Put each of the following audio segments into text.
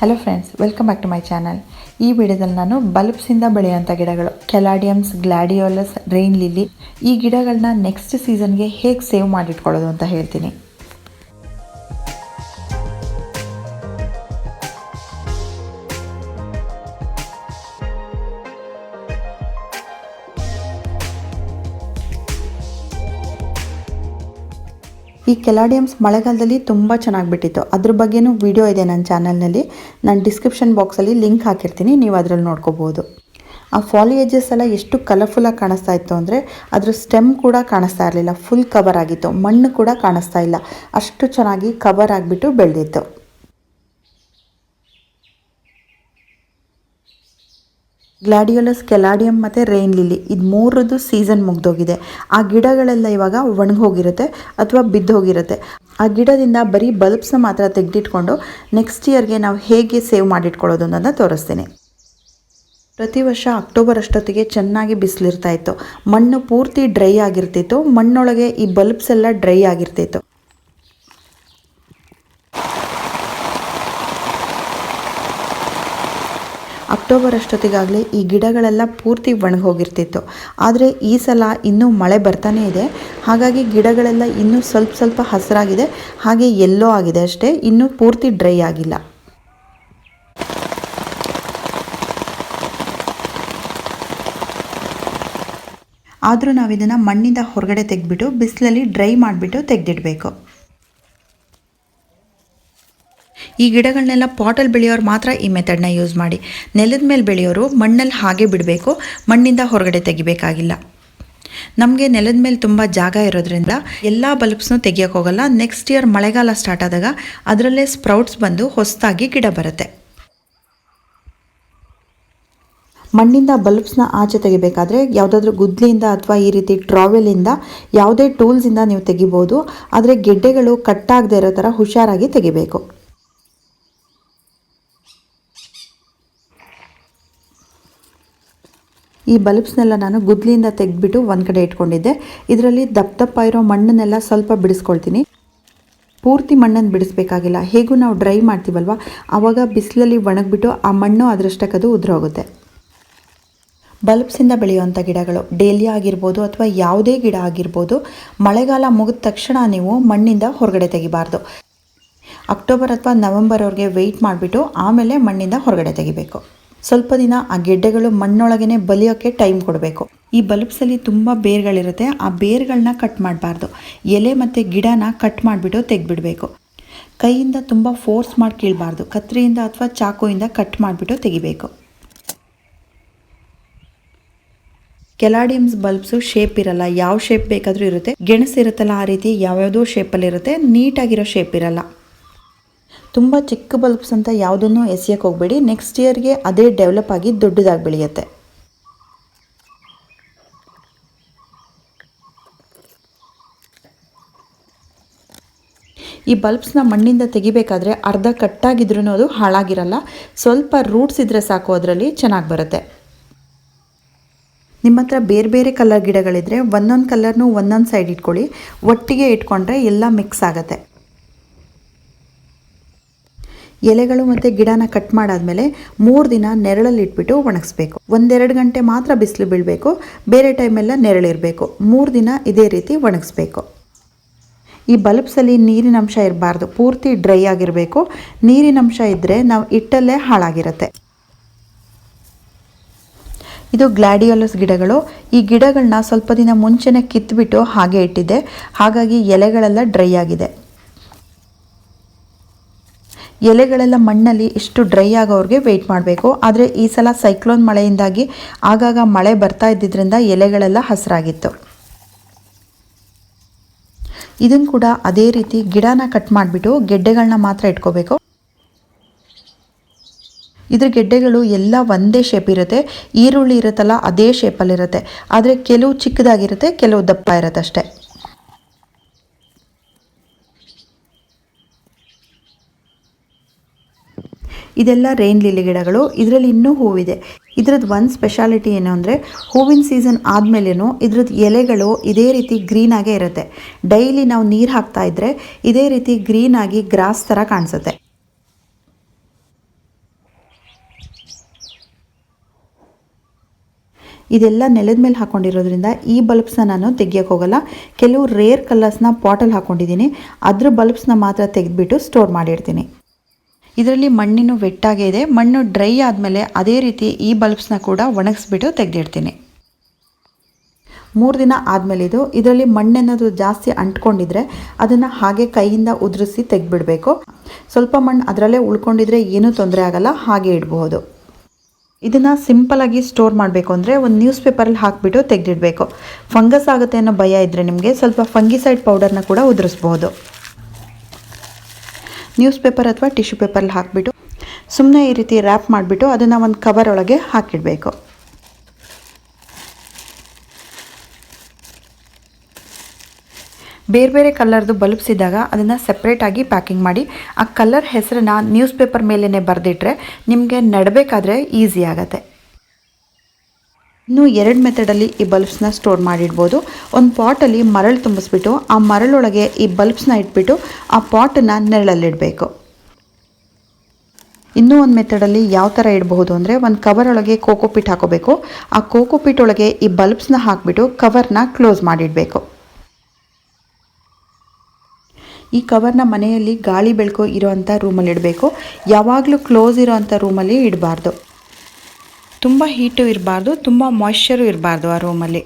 Hello friends, welcome back to my channel. ಈ ವಿಡಿಯೋದಲ್ಲಿ ನಾನು ಬಲ್ಬ್ಸಿಂದ ಬೆಳೆಯುವಂಥ ಗಿಡಗಳು ಕೆಲಾಡಿಯಮ್ಸ್, ಗ್ಲಾಡಿಯೋಲಸ್, ರೈನ್ ಲಿಲಿ ಈ ಗಿಡಗಳನ್ನ ನೆಕ್ಸ್ಟ್ ಸೀಸನ್ಗೆ ಹೇಗೆ ಸೇವ್ ಮಾಡಿಟ್ಕೊಳ್ಳೋದು ಅಂತ ಹೇಳ್ತೀನಿ. ಈ ಕೆಲಾಡಿಯಮ್ಸ್ ಮಳೆಗಾಲದಲ್ಲಿ ತುಂಬ ಚೆನ್ನಾಗಿ ಬಿಟ್ಟಿತ್ತು. ಅದ್ರ ಬಗ್ಗೆನೂ ವಿಡಿಯೋ ಇದೆ ನನ್ನ ಚಾನಲ್ನಲ್ಲಿ. ನಾನು ಡಿಸ್ಕ್ರಿಪ್ಷನ್ ಬಾಕ್ಸಲ್ಲಿ ಲಿಂಕ್ ಹಾಕಿರ್ತೀನಿ, ನೀವು ಅದರಲ್ಲಿ ನೋಡ್ಕೋಬೋದು. ಆ ಫಾಲಿಯೇಜಸ್ ಎಲ್ಲ ಎಷ್ಟು ಕಲರ್ಫುಲ್ಲಾಗಿ ಕಾಣಿಸ್ತಾ ಇತ್ತು ಅಂದರೆ ಅದ್ರ ಸ್ಟೆಮ್ ಕೂಡ ಕಾಣಿಸ್ತಾ ಇರಲಿಲ್ಲ, ಫುಲ್ ಕವರ್ ಆಗಿತ್ತು. ಮಣ್ಣು ಕೂಡ ಕಾಣಿಸ್ತಾ ಇಲ್ಲ, ಅಷ್ಟು ಚೆನ್ನಾಗಿ ಕವರ್ ಆಗಿಬಿಟ್ಟು ಬೆಳೆದಿತ್ತು. ಗ್ಲಾಡಿಯೋಲಸ್, ಕೆಲಾಡಿಯಮ್ ಮತ್ತು ರೈನ್ ಲಿಲಿ ಇದು ಮೂರದ್ದು ಸೀಸನ್ ಮುಗ್ದೋಗಿದೆ. ಆ ಗಿಡಗಳೆಲ್ಲ ಇವಾಗ ಒಣಗೋಗಿರುತ್ತೆ ಅಥವಾ ಬಿದ್ದೋಗಿರುತ್ತೆ. ಆ ಗಿಡದಿಂದ ಬರೀ ಬಲ್ಬ್ಸ್ನ ಮಾತ್ರ ತೆಗೆದಿಟ್ಕೊಂಡು ನೆಕ್ಸ್ಟ್ ಇಯರ್ಗೆ ನಾವು ಹೇಗೆ ಸೇವ್ ಮಾಡಿಟ್ಕೊಳ್ಳೋದು ಅನ್ನೋದನ್ನ ತೋರಿಸ್ತೀನಿ. ಪ್ರತಿ ವರ್ಷ ಅಕ್ಟೋಬರ್ ಅಷ್ಟೊತ್ತಿಗೆ ಚೆನ್ನಾಗಿ ಬಿಸಿಲಿರ್ತಾ ಇತ್ತು. ಮಣ್ಣು ಪೂರ್ತಿ ಡ್ರೈ ಆಗಿರ್ತಿತ್ತು. ಮಣ್ಣೊಳಗೆ ಈ ಬಲ್ಬ್ಸ್ ಎಲ್ಲ ಡ್ರೈ ಆಗಿರ್ತಿತ್ತು. ಅಕ್ಟೋಬರ್ ಅಷ್ಟೊತ್ತಿಗಾಗಲೇ ಈ ಗಿಡಗಳೆಲ್ಲ ಪೂರ್ತಿ ಒಣಗೋಗಿರ್ತಿತ್ತು. ಆದರೆ ಈ ಸಲ ಇನ್ನೂ ಮಳೆ ಬರ್ತಾನೇ ಇದೆ, ಹಾಗಾಗಿ ಗಿಡಗಳೆಲ್ಲ ಇನ್ನೂ ಸ್ವಲ್ಪ ಹಸಿರಾಗಿದೆ, ಹಾಗೆ ಯೆಲ್ಲೋ ಆಗಿದೆ ಅಷ್ಟೇ, ಇನ್ನೂ ಪೂರ್ತಿ ಡ್ರೈ ಆಗಿಲ್ಲ. ಆದರೂ ನಾವು ಇದನ್ನು ಮಣ್ಣಿಂದ ಹೊರಗಡೆ ತೆಗೆದ್ಬಿಟ್ಟು ಬಿಸಿಲಲ್ಲಿ ಡ್ರೈ ಮಾಡಿಬಿಟ್ಟು ತೆಗೆದಿಡಬೇಕು. ಈ ಗಿಡಗಳನ್ನೆಲ್ಲ ಪಾಟಲ್ಲಿ ಬೆಳೆಯೋರು ಮಾತ್ರ ಈ ಮೆಥಡ್ನ ಯೂಸ್ ಮಾಡಿ. ನೆಲದ ಮೇಲೆ ಬೆಳೆಯೋರು ಮಣ್ಣಲ್ಲಿ ಹಾಗೆ ಬಿಡಬೇಕು, ಮಣ್ಣಿಂದ ಹೊರಗಡೆ ತೆಗಿಬೇಕಾಗಿಲ್ಲ. ನಮಗೆ ನೆಲದ ಮೇಲೆ ತುಂಬ ಜಾಗ ಇರೋದ್ರಿಂದ ಎಲ್ಲ ಬಲ್ಬ್ಸ್ನೂ ತೆಗಿಯೋಕ್ಕೋಗಲ್ಲ. ನೆಕ್ಸ್ಟ್ ಇಯರ್ ಮಳೆಗಾಲ ಸ್ಟಾರ್ಟ್ ಆದಾಗ ಅದರಲ್ಲೇ ಸ್ಪ್ರೌಟ್ಸ್ ಬಂದು ಹೊಸದಾಗಿ ಗಿಡ ಬರುತ್ತೆ. ಮಣ್ಣಿಂದ ಬಲ್ಬ್ಸ್ನ ಆಚೆ ತೆಗಿಬೇಕಾದ್ರೆ ಯಾವುದಾದ್ರೂ ಗುದ್ಲಿಯಿಂದ ಅಥವಾ ಈ ರೀತಿ ಟ್ರಾವೆಲಿಂದ ಯಾವುದೇ ಟೂಲ್ಸಿಂದ ನೀವು ತೆಗಿಬೋದು. ಆದರೆ ಗೆಡ್ಡೆಗಳು ಕಟ್ಟಾಗದೇ ಇರೋ ಥರ ಹುಷಾರಾಗಿ ತೆಗಿಬೇಕು. ಈ ಬಲ್ಬ್ಸ್ನೆಲ್ಲ ನಾನು ಗುದ್ಲಿಯಿಂದ ತೆಗೆದ್ಬಿಟ್ಟು ಒಂದು ಕಡೆ ಇಟ್ಕೊಂಡಿದ್ದೆ. ಇದರಲ್ಲಿ ದಪ್ಪ ಇರೋ ಮಣ್ಣನ್ನೆಲ್ಲ ಸ್ವಲ್ಪ ಬಿಡಿಸ್ಕೊಳ್ತೀನಿ. ಪೂರ್ತಿ ಮಣ್ಣನ್ನು ಬಿಡಿಸ್ಬೇಕಾಗಿಲ್ಲ. ಹೇಗೂ ನಾವು ಡ್ರೈ ಮಾಡ್ತೀವಲ್ವ, ಆವಾಗ ಬಿಸಿಲಲ್ಲಿ ಒಣಗಿಬಿಟ್ಟು ಆ ಮಣ್ಣು ಅದರಷ್ಟಕ್ಕದು ಉದುರೋಗುತ್ತೆ. ಬಲ್ಬ್ಸಿಂದ ಬೆಳೆಯುವಂಥ ಗಿಡಗಳು ಡೇಲಿಯಾ ಆಗಿರ್ಬೋದು ಅಥವಾ ಯಾವುದೇ ಗಿಡ ಆಗಿರ್ಬೋದು, ಮಳೆಗಾಲ ಮುಗಿದ ತಕ್ಷಣ ನೀವು ಮಣ್ಣಿಂದ ಹೊರಗಡೆ ತೆಗಿಬಾರ್ದು. ಅಕ್ಟೋಬರ್ ಅಥವಾ ನವೆಂಬರ್ವರೆಗೆ ವೆಯ್ಟ್ ಮಾಡಿಬಿಟ್ಟು ಆಮೇಲೆ ಮಣ್ಣಿಂದ ಹೊರಗಡೆ ತೆಗಿಬೇಕು. ಸ್ವಲ್ಪ ದಿನ ಆ ಗೆಡ್ಡೆಗಳು ಮಣ್ಣೊಳಗೇ ಬಲಿಯೋಕ್ಕೆ ಟೈಮ್ ಕೊಡಬೇಕು. ಈ ಬಲ್ಬ್ಸಲ್ಲಿ ತುಂಬ ಬೇರ್ಗಳಿರುತ್ತೆ, ಆ ಬೇರ್ಗಳನ್ನ ಕಟ್ ಮಾಡಬಾರ್ದು. ಎಲೆ ಮತ್ತು ಗಿಡನ ಕಟ್ ಮಾಡಿಬಿಟ್ಟು ತೆಗೆದ್ಬಿಡಬೇಕು. ಕೈಯಿಂದ ತುಂಬ ಫೋರ್ಸ್ ಮಾಡಿ ಕೀಳಬಾರ್ದು. ಕತ್ತರಿಯಿಂದ ಅಥವಾ ಚಾಕುಯಿಂದ ಕಟ್ ಮಾಡಿಬಿಟ್ಟು ತೆಗಿಬೇಕು. ಕೆಲಾಡಿಯಮ್ಸ್ ಬಲ್ಬ್ಸು ಶೇಪ್ ಇರಲ್ಲ, ಯಾವ ಶೇಪ್ ಬೇಕಾದರೂ ಇರುತ್ತೆ. ಗೆಣಸಿರುತ್ತಲ್ಲ ಆ ರೀತಿ ಯಾವ್ಯಾವುದೋ ಶೇಪಲ್ಲಿರುತ್ತೆ, ನೀಟಾಗಿರೋ ಶೇಪ್ ಇರಲ್ಲ. ತುಂಬ ಚಿಕ್ಕ ಬಲ್ಬ್ಸ್ ಅಂತ ಯಾವುದನ್ನು ಎಸೆಯೋಕ್ಕೆ ಹೋಗಬೇಡಿ. ನೆಕ್ಸ್ಟ್ ಇಯರ್ಗೆ ಅದೇ ಡೆವಲಪ್ ಆಗಿ ದೊಡ್ಡದಾಗಿ ಬೆಳೆಯುತ್ತೆ. ಈ ಬಲ್ಬ್ಸ್ನ ಮಣ್ಣಿಂದ ತೆಗಿಬೇಕಾದ್ರೆ ಅರ್ಧ ಕಟ್ಟಾಗಿದ್ರೂ ಅದು ಹಾಳಾಗಿರಲ್ಲ. ಸ್ವಲ್ಪ ರೂಟ್ಸ್ ಇದ್ದರೆ ಸಾಕು, ಅದರಲ್ಲಿ ಚೆನ್ನಾಗಿ ಬರುತ್ತೆ. ನಿಮ್ಮ ಹತ್ರ ಬೇರೆ ಬೇರೆ ಕಲರ್ ಗಿಡಗಳಿದ್ರೆ ಒಂದೊಂದು ಕಲರ್ನು ಒಂದೊಂದು ಸೈಡ್ ಇಟ್ಕೊಳ್ಳಿ. ಒಟ್ಟಿಗೆ ಇಟ್ಕೊಂಡ್ರೆ ಎಲ್ಲ ಮಿಕ್ಸ್ ಆಗುತ್ತೆ. ಎಲೆಗಳು ಮತ್ತು ಗಿಡನ ಕಟ್ ಮಾಡಾದಮೇಲೆ 3 ದಿನ ನೆರಳಲ್ಲಿ ಇಟ್ಬಿಟ್ಟು ಒಣಗಿಸ್ಬೇಕು. 1-2 ಗಂಟೆ ಮಾತ್ರ ಬಿಸಿಲು ಬೀಳಬೇಕು, ಬೇರೆ ಟೈಮೆಲ್ಲ ನೆರಳಿರಬೇಕು. 3 ದಿನ ಇದೇ ರೀತಿ ಒಣಗಿಸ್ಬೇಕು. ಈ ಬಲ್ಬ್ಸಲ್ಲಿ ನೀರಿನಂಶ ಇರಬಾರ್ದು, ಪೂರ್ತಿ ಡ್ರೈ ಆಗಿರಬೇಕು. ನೀರಿನಂಶ ಇದ್ದರೆ ನಾವು ಇಟ್ಟಲ್ಲೇ ಹಾಳಾಗಿರುತ್ತೆ. ಇದು ಗ್ಲಾಡಿಯೋಲಸ್ ಗಿಡಗಳು. ಈ ಗಿಡಗಳನ್ನ ಸ್ವಲ್ಪ ದಿನ ಮುಂಚೆನೇ ಕಿತ್ಬಿಟ್ಟು ಹಾಗೆ ಇಟ್ಟಿದ್ದೆ, ಹಾಗಾಗಿ ಎಲೆಗಳೆಲ್ಲ ಡ್ರೈ ಆಗಿದೆ. ಎಲೆಗಳೆಲ್ಲ ಮಣ್ಣಲ್ಲಿ ಇಷ್ಟು ಡ್ರೈ ಆಗೋವ್ರಿಗೆ ವೆಯ್ಟ್ ಮಾಡಬೇಕು. ಆದರೆ ಈ ಸಲ ಸೈಕ್ಲೋನ್ ಮಳೆಯಿಂದಾಗಿ ಆಗಾಗ ಮಳೆ ಬರ್ತಾ ಇದ್ದಿದ್ದರಿಂದ ಎಲೆಗಳೆಲ್ಲ ಹಸಿರಾಗಿತ್ತು. ಇದನ್ನು ಕೂಡ ಅದೇ ರೀತಿ ಗಿಡನ ಕಟ್ ಮಾಡಿಬಿಟ್ಟು ಗೆಡ್ಡೆಗಳನ್ನ ಮಾತ್ರ ಇಟ್ಕೋಬೇಕು. ಇದ್ರ ಗೆಡ್ಡೆಗಳು ಎಲ್ಲ ಒಂದೇ ಶೇಪ್ ಇರುತ್ತೆ. ಈರುಳ್ಳಿ ಇರುತ್ತಲ್ಲ ಅದೇ ಶೇಪಲ್ಲಿರುತ್ತೆ, ಆದರೆ ಕೆಲವು ಚಿಕ್ಕದಾಗಿರುತ್ತೆ, ಕೆಲವು ದಪ್ಪ ಇರುತ್ತೆ ಅಷ್ಟೇ. ಇದೆಲ್ಲ ರೈನ್ ಲಿಲಿ ಗಿಡಗಳು. ಇದರಲ್ಲಿ ಇನ್ನೂ ಹೂವಿದೆ. ಇದ್ರದ್ದು ಒಂದು ಸ್ಪೆಷಾಲಿಟಿ ಏನು ಅಂದರೆ, ಹೂವಿನ ಸೀಸನ್ ಆದಮೇಲೇನೂ ಇದ್ರದ್ದು ಎಲೆಗಳು ಇದೇ ರೀತಿ ಗ್ರೀನಾಗೇ ಇರುತ್ತೆ. ಡೈಲಿ ನಾವು ನೀರು ಹಾಕ್ತಾ ಇದ್ದರೆ ಇದೇ ರೀತಿ ಗ್ರೀನಾಗಿ ಗ್ರಾಸ್ ಥರ ಕಾಣಿಸುತ್ತೆ. ಇದೆಲ್ಲ ನೆಲದ ಮೇಲೆ ಹಾಕ್ಕೊಂಡಿರೋದ್ರಿಂದ ಈ ಬಲ್ಬ್ಸ್ನ ನಾನು ತೆಗಿಯೋಕ್ಕೆ ಹೋಗಲ್ಲ. ಕೆಲವು ರೇರ್ ಕಲರ್ಸ್ನ ಪಾಟಲ್ಲಿ ಹಾಕ್ಕೊಂಡಿದ್ದೀನಿ, ಅದ್ರ ಬಲ್ಬ್ಸ್ನ ಮಾತ್ರ ತೆಗೆದುಬಿಟ್ಟು ಸ್ಟೋರ್ ಮಾಡಿರ್ತೀನಿ. ಇದರಲ್ಲಿ ಮಣ್ಣಿನೂ ವೆಟ್ಟಾಗೇ ಇದೆ. ಮಣ್ಣು ಡ್ರೈ ಆದಮೇಲೆ ಅದೇ ರೀತಿ ಈ ಬಲ್ಬ್ಸ್ನ ಕೂಡ ಒಣಗಿಸ್ಬಿಟ್ಟು ತೆಗೆದಿಡ್ತೀನಿ. 3 ದಿನ ಆದಮೇಲೆ ಇದರಲ್ಲಿ ಮಣ್ಣೇನಾದರೂ ಜಾಸ್ತಿ ಅಂಟ್ಕೊಂಡಿದ್ರೆ ಅದನ್ನು ಹಾಗೆ ಕೈಯಿಂದ ಉದುರಿಸಿ ತೆಗೆದುಬಿಡಬೇಕು. ಸ್ವಲ್ಪ ಮಣ್ಣು ಅದರಲ್ಲೇ ಉಳ್ಕೊಂಡಿದ್ರೆ ಏನೂ ತೊಂದರೆ ಆಗಲ್ಲ, ಹಾಗೆ ಇಡಬಹುದು. ಇದನ್ನು ಸಿಂಪಲಾಗಿ ಸ್ಟೋರ್ ಮಾಡಬೇಕು ಅಂದರೆ ಒಂದು ನ್ಯೂಸ್ ಪೇಪರಲ್ಲಿ ಹಾಕಿಬಿಟ್ಟು ತೆಗೆದಿಡಬೇಕು. ಫಂಗಸ್ ಆಗುತ್ತೆ ಅನ್ನೋ ಭಯ ಇದ್ದರೆ ನಿಮಗೆ ಸ್ವಲ್ಪ ಫಂಗಿಸೈಡ್ ಪೌಡರ್ನ ಕೂಡ ಉದುರಿಸ್ಬೋದು. ನ್ಯೂಸ್ ಪೇಪರ್ ಅಥವಾ ಟಿಶ್ಯೂ ಪೇಪರಲ್ಲಿ ಹಾಕಿಬಿಟ್ಟು ಸುಮ್ಮನೆ ಈ ರೀತಿ ರ್ಯಾಪ್ ಮಾಡಿಬಿಟ್ಟು ಅದನ್ನು ಒಂದು ಕವರ್ ಒಳಗೆ ಹಾಕಿಡಬೇಕು. ಬೇರೆ ಬೇರೆ ಕಲರ್ದು ಬಲ್ಬ್ಸ್ ಇದ್ದಾಗ ಅದನ್ನು ಸೆಪ್ರೇಟಾಗಿ ಪ್ಯಾಕಿಂಗ್ ಮಾಡಿ ಆ ಕಲರ್ ಹೆಸರನ್ನ ನ್ಯೂಸ್ ಪೇಪರ್ ಮೇಲೇ ಬರೆದಿಟ್ರೆ ನಿಮಗೆ ನೆಡಬೇಕಾದ್ರೆ ಈಸಿ ಆಗುತ್ತೆ. ಇನ್ನು 2 ಮೆಥಡಲ್ಲಿ ಈ ಬಲ್ಬ್ಸ್ನ ಸ್ಟೋರ್ ಮಾಡಿಡ್ಬೋದು. ಒಂದು ಪಾಟಲ್ಲಿ ಮರಳು ತುಂಬಿಸ್ಬಿಟ್ಟು ಆ ಮರಳೊಳಗೆ ಈ ಬಲ್ಬ್ಸ್ನ ಇಟ್ಬಿಟ್ಟು ಆ ಪಾಟನ್ನು ನೆರಳಲ್ಲಿಡಬೇಕು. ಇನ್ನೂ ಒಂದು ಮೆಥಡಲ್ಲಿ ಯಾವ ಥರ ಇಡಬಹುದು ಅಂದರೆ ಒಂದು ಕವರ್ ಒಳಗೆ ಕೋಕೋಪೀಟ್ ಹಾಕೋಬೇಕು. ಆ ಕೋಕೋಪೀಟ್ ಒಳಗೆ ಈ ಬಲ್ಬ್ಸ್ನ ಹಾಕಿಬಿಟ್ಟು ಕವರ್ನ ಕ್ಲೋಸ್ ಮಾಡಿಡಬೇಕು. ಈ ಕವರ್ನ ಮನೆಯಲ್ಲಿ ಗಾಳಿ ಬೆಳಕು ಇರೋವಂಥ ರೂಮಲ್ಲಿ ಇಡಬೇಕು. ಯಾವಾಗಲೂ ಕ್ಲೋಸ್ ಇರೋವಂಥ ರೂಮಲ್ಲಿ ಇಡಬಾರ್ದು. ತುಂಬ ಹೀಟು ಇರಬಾರ್ದು, ತುಂಬ ಮಾಯ್ಶ್ಚರು ಇರಬಾರ್ದು ಆ ರೂಮಲ್ಲಿ.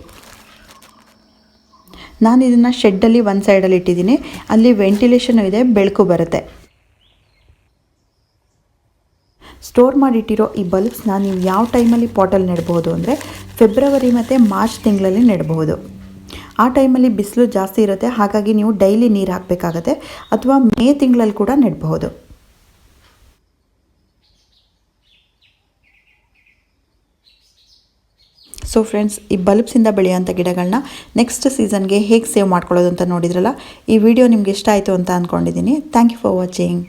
ನಾನು ಇದನ್ನು ಶೆಡ್ಡಲ್ಲಿ ಒಂದು ಸೈಡಲ್ಲಿ ಇಟ್ಟಿದ್ದೀನಿ. ಅಲ್ಲಿ ವೆಂಟಿಲೇಷನು ಇದೆ, ಬೆಳಕು ಬರುತ್ತೆ. ಸ್ಟೋರ್ ಮಾಡಿಟ್ಟಿರೋ ಈ ಬಲ್ಬ್ಸ್ನ ನೀವು ಯಾವ ಟೈಮಲ್ಲಿ ಪಾಟಲ್ಲಿ ನೆಡಬಹುದು ಅಂದರೆ ಫೆಬ್ರವರಿ ಮತ್ತು ಮಾರ್ಚ್ ತಿಂಗಳಲ್ಲಿ ನೆಡಬಹುದು. ಆ ಟೈಮಲ್ಲಿ ಬಿಸಿಲು ಜಾಸ್ತಿ ಇರುತ್ತೆ, ಹಾಗಾಗಿ ನೀವು ಡೈಲಿ ನೀರು ಹಾಕಬೇಕಾಗತ್ತೆ. ಅಥವಾ ಮೇ ತಿಂಗಳಲ್ಲಿ ಕೂಡ ನೆಡಬಹುದು. ಸೊ ಫ್ರೆಂಡ್ಸ್, ಈ ಬಲ್ಬ್ಸಿಂದ ಬೆಳೆಯುವಂಥ ಗಿಡಗಳನ್ನ ನೆಕ್ಸ್ಟ್ ಸೀಸನ್ಗೆ ಹೇಗೆ ಸೇವ್ ಮಾಡ್ಕೊಳ್ಳೋದು ಅಂತ ನೋಡಿದ್ರಲ್ಲ. ಈ ವಿಡಿಯೋ ನಿಮ್ಗೆ ಇಷ್ಟ ಆಯಿತು ಅಂತ ಅಂದ್ಕೊಂಡಿದ್ದೀನಿ. Thank you for watching.